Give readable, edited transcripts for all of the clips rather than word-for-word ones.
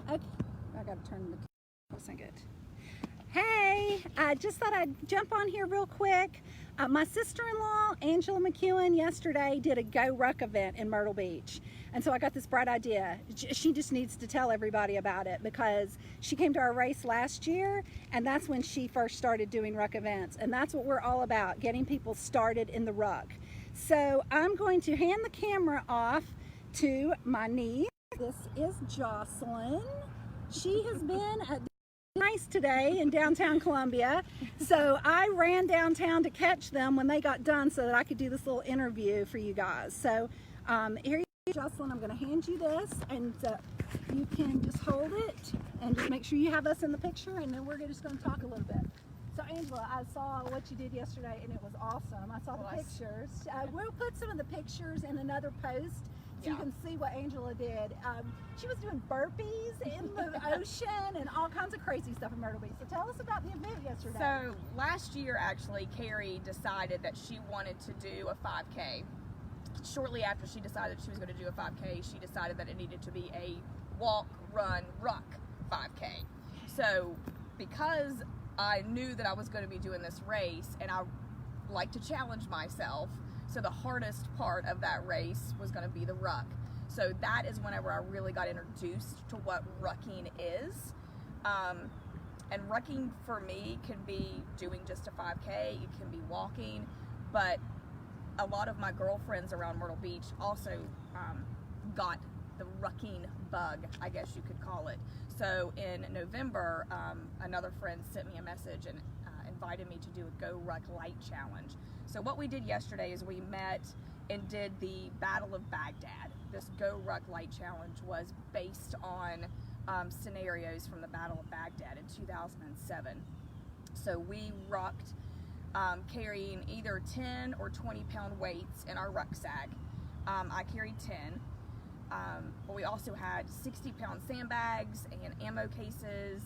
Okay, I gotta turn the wasn't good. Hey, I just thought I'd jump on here real quick. My sister-in-law, Angela McKeone, yesterday did a Go Ruck event in Myrtle Beach. And so I got this bright idea. She just needs to tell everybody about it because she came to our race last year and that's when she first started doing Ruck events. And that's what we're all about, getting people started in the Ruck. So I'm going to hand the camera off to my niece. This is Jocelyn. She has been at nice today in downtown Columbia, so I ran downtown to catch them when they got done so that I could do this little interview for you guys. So here you go, Jocelyn. I'm going to hand you this, and you can just hold it and just make sure you have us in the picture, and then we're just going to talk a little bit. So Angela, I saw what you did yesterday, and it was awesome. I saw the pictures. We'll put some of the pictures in another post. So you can see what Angela did. She was doing burpees in the ocean and all kinds of crazy stuff in Myrtle Beach. So tell us about the event yesterday. So last year, actually, Carrie decided that she wanted to do a 5K. Shortly after she decided she was going to do a 5K, she decided that it needed to be a walk, run, ruck 5K. So because I knew that I was going to be doing this race and I like to challenge myself, so the hardest part of that race was going to be the ruck. So that is whenever I really got introduced to what rucking is. And rucking for me can be doing just a 5K, it can be walking, but a lot of my girlfriends around Myrtle Beach also got the rucking bug, I guess you could call it. So in November, another friend sent me a message and invited me to do a Go Ruck Light Challenge. So what we did yesterday is we met and did the Battle of Baghdad. This Go Ruck Light Challenge was based on scenarios from the Battle of Baghdad in 2007. So we rucked carrying either 10 or 20 pound weights in our rucksack. I carried 10. But we also had 60 pound sandbags and ammo cases,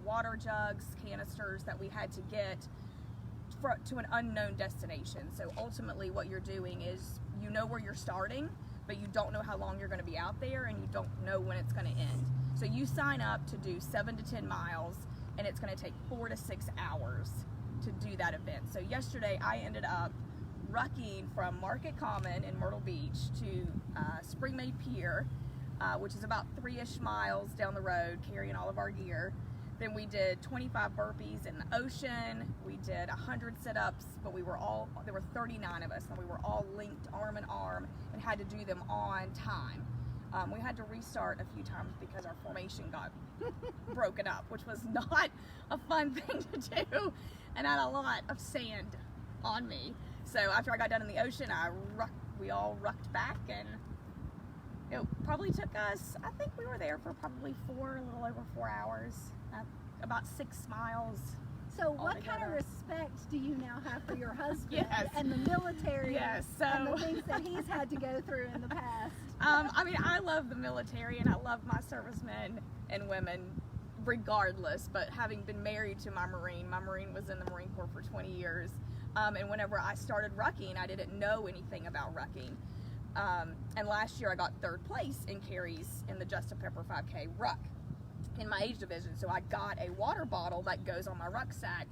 water jugs, canisters that we had to get to an unknown destination. So ultimately what you're doing is you know where you're starting, but you don't know how long you're going to be out there and you don't know when it's going to end. So you sign up to do 7 to 10 miles and it's going to take 4 to 6 hours to do that event. So yesterday I ended up rucking from Market Common in Myrtle Beach to Springmaid Pier, which is about 3-ish miles down the road, carrying all of our gear. Then we did 25 burpees in the ocean. We did 100 sit-ups, but there were 39 of us, and we were all linked arm in arm and had to do them on time. We had to restart a few times because our formation got broken up, which was not a fun thing to do, and I had a lot of sand on me. So after I got done in the ocean, we all rucked back, and it probably took us, I think we were there for probably a little over 4 hours, about 6 miles. So what kind of respect do you now have for your husband Yes. and the military Yes, and the things that he's had to go through in the past? I mean, I love the military and I love my servicemen and women regardless, but having been married to my Marine was in the Marine Corps for 20 years. And whenever I started rucking, I didn't know anything about rucking. And last year I got 3rd place in carries in the Just a Pepper 5K ruck in my age division. So I got a water bottle that goes on my rucksack.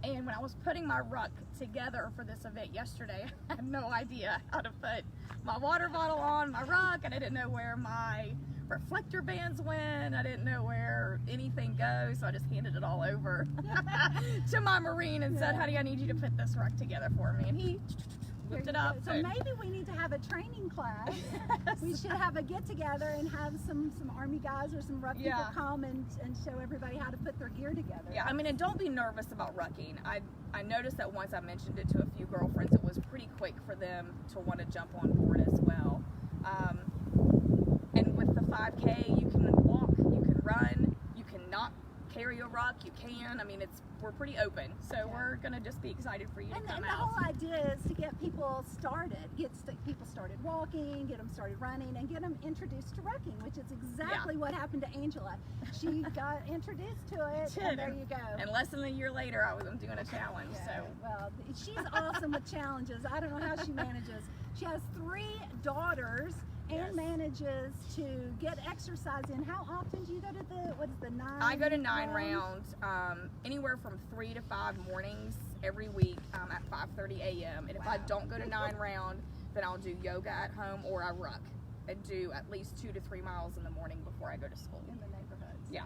And when I was putting my ruck together for this event yesterday, I had no idea how to put my water bottle on my ruck, and I didn't know where my reflector bands went. I didn't know where anything goes, so I just handed it all over to my Marine and said, honey, I need you to put this ruck together for me. And he whipped it up. So maybe we need to have a training class. We should have a get-together and have some Army guys or some ruck people come and show everybody how to put their gear together. Yeah, I mean, and don't be nervous about rucking. I noticed that once I mentioned it to a few girlfriends, it was pretty quick for them to want to jump on board as well. And with the 5K, you can walk, you can run, you can not carry a ruck, you can. I mean, we're pretty open, so we're gonna just be excited for you to come out. And the whole idea is to get people started, people started walking, get them started running, and get them introduced to rucking, which is exactly what happened to Angela. She got introduced to it, and there you go. And less than a year later, I'm doing a challenge. So well, she's awesome with challenges. I don't know how she manages. She has 3 daughters Yes. and manages to get exercise in. How often do you go to the 9? I go to 9 rounds, anywhere from 3 to 5 mornings every week at 5:30 a.m. And if I don't go to 9 round, then I'll do yoga at home or I ruck and do at least 2 to 3 miles in the morning before I go to school. In the neighborhood. Yeah.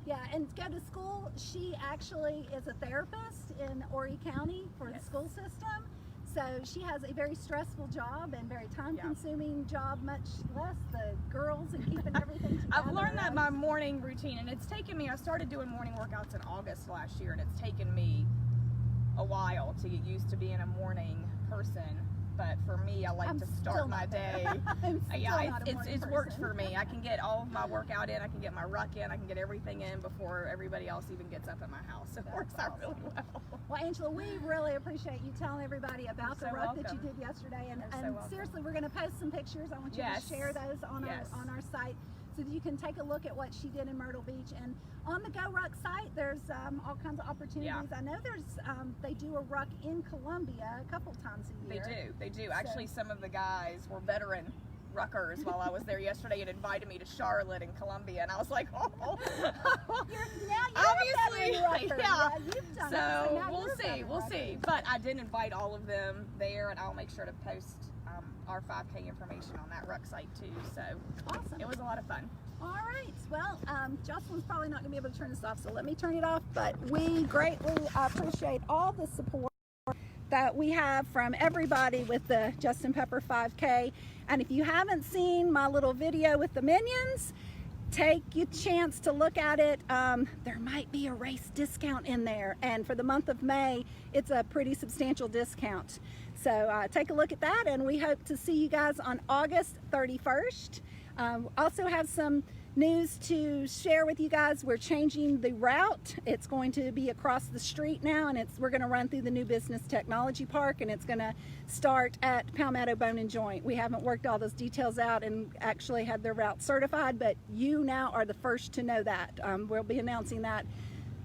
Yeah, and go to school. She actually is a therapist in Horry County for the school system. So she has a very stressful job and very time-consuming job, much less the girls and keeping everything together. I've learned that my morning routine, and it's taken me, I started doing morning workouts in August last year, and it's taken me a while to get used to being a morning person. But for me, I like to start my day. It's worked for me. I can get all of my workout in, I can get my ruck in, I can get everything in before everybody else even gets up at my house. It works out really well. Well, Angela, we really appreciate you telling everybody about the ruck that you did yesterday. And seriously, we're going to post some pictures. I want you to share those on our site so that you can take a look at what she did in Myrtle Beach. And on the Go Ruck site, there's all kinds of opportunities. I know they do a ruck in Columbia a couple times a year. They do. Actually, some of the guys were veteran ruckers while I was there yesterday and invited me to Charlotte and Columbia, and I was like, oh. Obviously, you've done so we'll see. But I did invite all of them there, and I'll make sure to post our 5K information on that ruck site too. So awesome. It was a lot of fun. All right. Well, Jocelyn's probably not going to be able to turn this off, so let me turn it off. But we greatly appreciate all the support that we have from everybody with the Justin Pepper 5K. And if you haven't seen my little video with the minions, take your chance to look at it. There might be a race discount in there, and for the month of May, it's a pretty substantial discount. So take a look at that, and we hope to see you guys on August 31st. Also have some news to share with you guys. We're changing the route. It's going to be across the street now, and we're going to run through the new Business Technology Park, and it's going to start at Palmetto Bone and Joint. We haven't worked all those details out and actually had their route certified, but you now are the first to know that. We'll be announcing that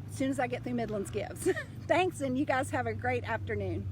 as soon as I get through Midlands Gives. Thanks, and you guys have a great afternoon.